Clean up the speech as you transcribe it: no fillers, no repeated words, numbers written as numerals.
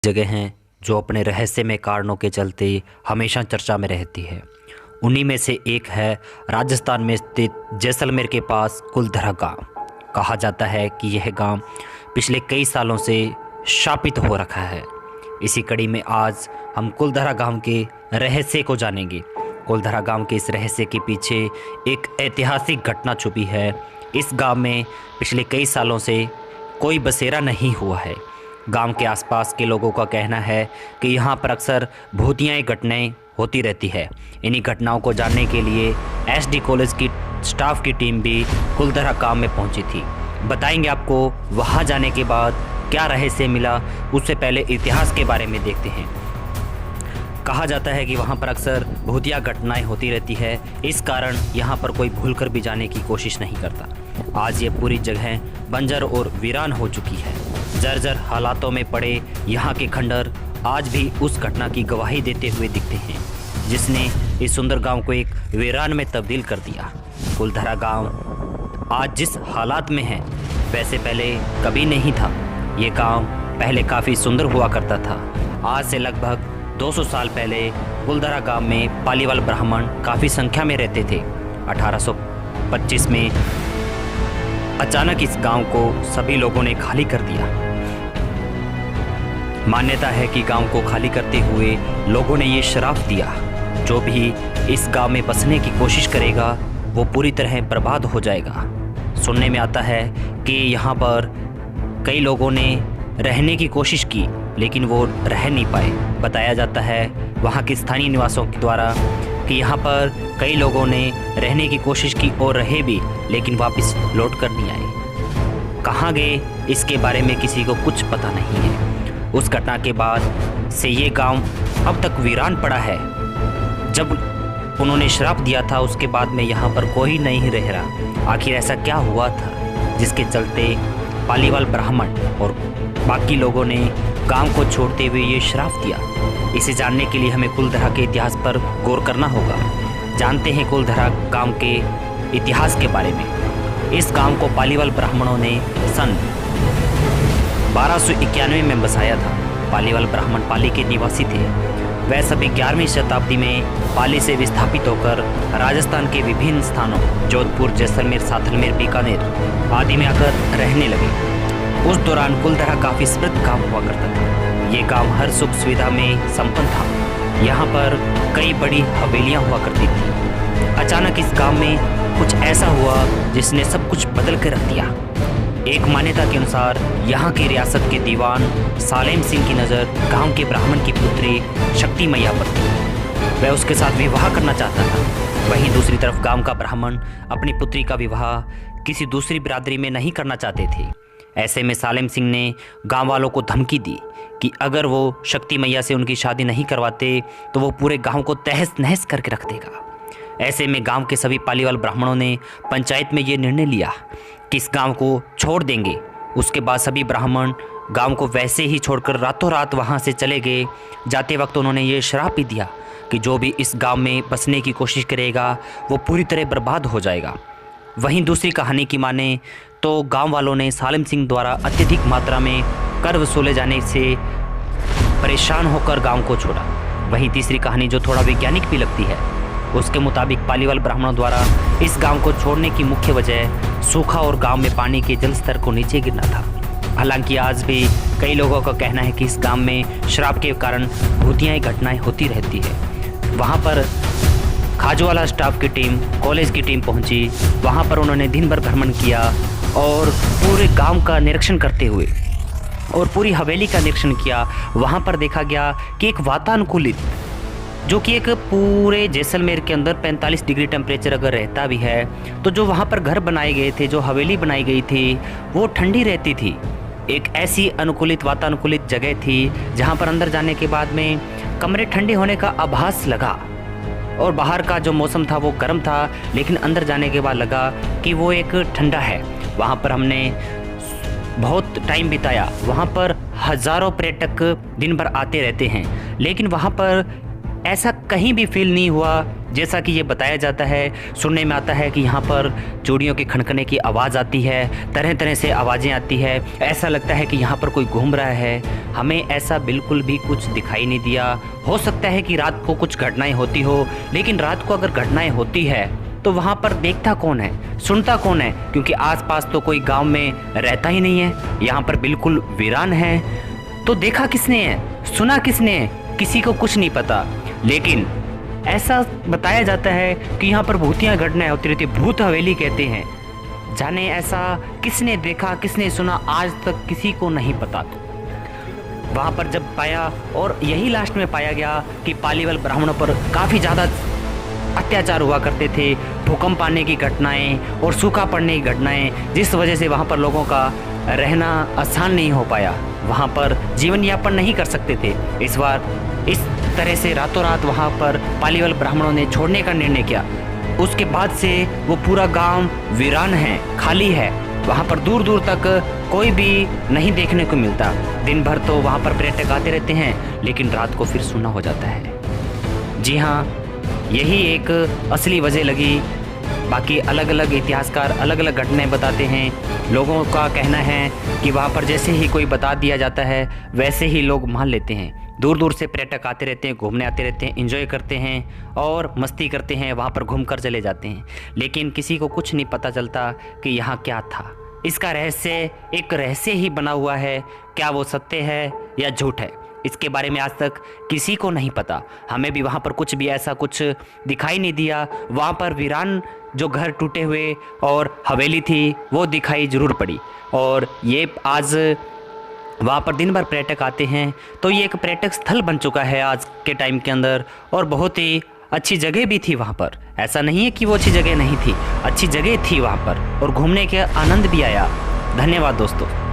जगह हैं जो अपने रहस्यमय कारणों के चलते हमेशा चर्चा में रहती है। उन्हीं में से एक है राजस्थान में स्थित जैसलमेर के पास कुलधरा गांव। कहा जाता है कि यह गांव पिछले कई सालों से शापित हो रखा है। इसी कड़ी में आज हम कुलधरा गांव के रहस्य को जानेंगे। कुलधरा गांव के इस रहस्य के पीछे एक ऐतिहासिक घटना छुपी है। इस गांव में पिछले कई सालों से कोई बसेरा नहीं हुआ है। गांव के आसपास के लोगों का कहना है कि यहाँ पर अक्सर भूतियाँ घटनाएं होती रहती है। इन्हीं घटनाओं को जानने के लिए एसडी कॉलेज की स्टाफ की टीम भी कुलधरा गांव में पहुंची थी। बताएंगे आपको वहां जाने के बाद क्या रहस्य मिला। उससे पहले इतिहास के बारे में देखते हैं। कहा जाता है कि वहाँ पर अक्सर भूतिया घटनाएं होती रहती है। इस कारण यहाँ पर कोई भूलकर भी जाने की कोशिश नहीं करता। आज ये पूरी जगह बंजर और वीरान हो चुकी है। जर्जर हालातों में पड़े यहाँ के खंडर आज भी उस घटना की गवाही देते हुए दिखते हैं जिसने इस सुंदर गांव को एक वीरान में तब्दील कर दिया। कुलधरा गांव आज जिस हालात में है वैसे पहले कभी नहीं था। ये गांव पहले काफ़ी सुंदर हुआ करता था। आज से लगभग 200 साल पहले कुलधरा गांव में पालीवाल ब्राह्मण काफ़ी संख्या में रहते थे। 1825 में अचानक इस गांव को सभी लोगों ने खाली कर दिया। मान्यता है कि गांव को खाली करते हुए लोगों ने ये श्राप दिया, जो भी इस गांव में बसने की कोशिश करेगा वो पूरी तरह बर्बाद हो जाएगा। सुनने में आता है कि यहाँ पर कई लोगों ने रहने की कोशिश की लेकिन वो रह नहीं पाए। बताया जाता है वहाँ के स्थानीय निवासियों के द्वारा कि यहाँ पर कई लोगों ने रहने की कोशिश की और रहे भी, लेकिन वापस लौट कर नहीं आए। कहाँ गए इसके बारे में किसी को कुछ पता नहीं है। उस घटना के बाद से ये गांव अब तक वीरान पड़ा है। जब उन्होंने श्राप दिया था उसके बाद में यहाँ पर कोई नहीं रह रहा। आखिर ऐसा क्या हुआ था जिसके चलते पालीवाल ब्राह्मण और बाकी लोगों ने गांव को छोड़ते हुए ये श्राप दिया। इसे जानने के लिए हमें कुलधरा के इतिहास पर गौर करना होगा। जानते हैं कुलधरा गांव के इतिहास के बारे में। इस गांव को पालीवाल ब्राह्मणों ने सन 1291 में बसाया था। पालीवाल ब्राह्मण पाली के निवासी थे। वह सभी 11वीं शताब्दी में पाली से विस्थापित होकर राजस्थान के विभिन्न स्थानों जोधपुर, जैसलमेर, साथलमेर, बीकानेर आदि में आकर रहने लगे। उस दौरान कुलधरा काफ़ी समृद्ध गांव हुआ करता था। ये गांव हर सुख सुविधा में संपन्न था। यहाँ पर कई बड़ी हवेलियाँ हुआ करती थी। अचानक इस गांव में कुछ ऐसा हुआ जिसने सब कुछ बदल कर रख दिया। एक मान्यता के अनुसार यहाँ की रियासत के दीवान सालेम सिंह की नज़र गांव के ब्राह्मण की पुत्री शक्ति मैया पर थी। वह उसके साथ विवाह करना चाहता था। वहीं दूसरी तरफ गांव का ब्राह्मण अपनी पुत्री का विवाह किसी दूसरी बिरादरी में नहीं करना चाहते थे। ऐसे में सालेम सिंह ने गांव वालों को धमकी दी कि अगर वो शक्ति मैया से उनकी शादी नहीं करवाते तो वो पूरे गांव को तहस नहस करके रख देगा। ऐसे में गांव के सभी पालीवाल ब्राह्मणों ने पंचायत में ये निर्णय लिया कि इस गांव को छोड़ देंगे। उसके बाद सभी ब्राह्मण गांव को वैसे ही छोड़कर रातों रात वहां से चले गए। जाते वक्त उन्होंने ये श्राप भी दिया कि जो भी इस गांव में बसने की कोशिश करेगा वो पूरी तरह बर्बाद हो जाएगा। वहीं दूसरी कहानी की माने तो गांव वालों ने सालेम सिंह द्वारा अत्यधिक मात्रा में कर वसूले जाने से परेशान होकर गांव को छोड़ा। वहीं तीसरी कहानी जो थोड़ा वैज्ञानिक भी लगती है, उसके मुताबिक पालीवाल ब्राह्मणों द्वारा इस गांव को छोड़ने की मुख्य वजह सूखा और गांव में पानी के जल स्तर को नीचे गिरना था। हालांकि आज भी कई लोगों का कहना है कि इस गांव में श्राप के कारण भूतियाँ घटनाएं होती रहती है। वहाँ पर खाजूवाला स्टाफ की टीम, कॉलेज की टीम पहुंची। वहां पर उन्होंने दिन भर भ्रमण किया और पूरे गांव का निरीक्षण करते हुए और पूरी हवेली का निरीक्षण किया। वहां पर देखा गया कि एक वातानुकूलित, जो कि एक पूरे जैसलमेर के अंदर 45 डिग्री टेम्परेचर अगर रहता भी है तो जो वहां पर घर बनाए गए थे, जो हवेली बनाई गई थी, वो ठंडी रहती थी। एक ऐसी अनुकूलित वातानुकूलित जगह थी जहाँ पर अंदर जाने के बाद में कमरे ठंडे होने का आभास लगा और बाहर का जो मौसम था वो गर्म था, लेकिन अंदर जाने के बाद लगा कि वो एक ठंडा है। वहाँ पर हमने बहुत टाइम बिताया। वहाँ पर हज़ारों पर्यटक दिन भर आते रहते हैं, लेकिन वहाँ पर ऐसा कहीं भी फील नहीं हुआ जैसा कि ये बताया जाता है, सुनने में आता है कि यहाँ पर चूड़ियों के खनखने की आवाज़ आती है, तरह तरह से आवाज़ें आती है, ऐसा लगता है कि यहाँ पर कोई घूम रहा है। हमें ऐसा बिल्कुल भी कुछ दिखाई नहीं दिया। हो सकता है कि रात को कुछ घटनाएं होती हो, लेकिन रात को अगर घटनाएं होती है तो वहाँ पर देखता कौन है, सुनता कौन है, क्योंकि आसपास तो कोई गांव में रहता ही नहीं है, यहाँ पर बिल्कुल वीरान है। तो देखा किसने है, सुना किसने है, किसी को कुछ नहीं पता। लेकिन ऐसा बताया जाता है कि यहाँ पर भूतियाँ घटनाएं होती रहती, भूत हवेली कहते हैं। जाने ऐसा किसने देखा, किसने सुना, आज तक किसी को नहीं पता। वहाँ पर जब पाया, और यही लास्ट में पाया गया कि पालीवाल ब्राह्मणों पर काफ़ी ज़्यादा अत्याचार हुआ करते थे, भूकंप आने की घटनाएं और सूखा पड़ने की घटनाएं, जिस वजह से वहाँ पर लोगों का रहना आसान नहीं हो पाया, वहाँ पर जीवन यापन नहीं कर सकते थे। इस बार इस तरह से रातों रात वहाँ पर पालीवाल ब्राह्मणों ने छोड़ने का निर्णय किया। उसके बाद से वो पूरा गांव वीरान है, खाली है, वहाँ पर दूर दूर तक कोई भी नहीं देखने को मिलता। दिन भर तो वहाँ पर पर्यटक आते रहते हैं, लेकिन रात को फिर सूना हो जाता है। जी हाँ, यही एक असली वजह लगी। बाकी अलग अलग इतिहासकार अलग अलग घटनाएं बताते हैं। लोगों का कहना है कि वहाँ पर जैसे ही कोई बता दिया जाता है, वैसे ही लोग मान लेते हैं। दूर दूर से पर्यटक आते रहते हैं, घूमने आते रहते हैं, एंजॉय करते हैं और मस्ती करते हैं, वहाँ पर घूम कर चले जाते हैं। लेकिन किसी को कुछ नहीं पता चलता कि यहाँ क्या था। इसका रहस्य एक रहस्य ही बना हुआ है। क्या वो सत्य है या झूठ है, इसके बारे में आज तक किसी को नहीं पता। हमें भी वहाँ पर कुछ भी ऐसा कुछ दिखाई नहीं दिया। वहाँ पर वीरान जो घर टूटे हुए और हवेली थी वो दिखाई ज़रूर पड़ी। और ये आज वहाँ पर दिन भर पर्यटक आते हैं, तो ये एक पर्यटक स्थल बन चुका है आज के टाइम के अंदर। और बहुत ही अच्छी जगह भी थी वहाँ पर, ऐसा नहीं है कि वो अच्छी जगह नहीं थी, अच्छी जगह थी वहाँ पर, और घूमने के आनंद भी आया। धन्यवाद दोस्तों।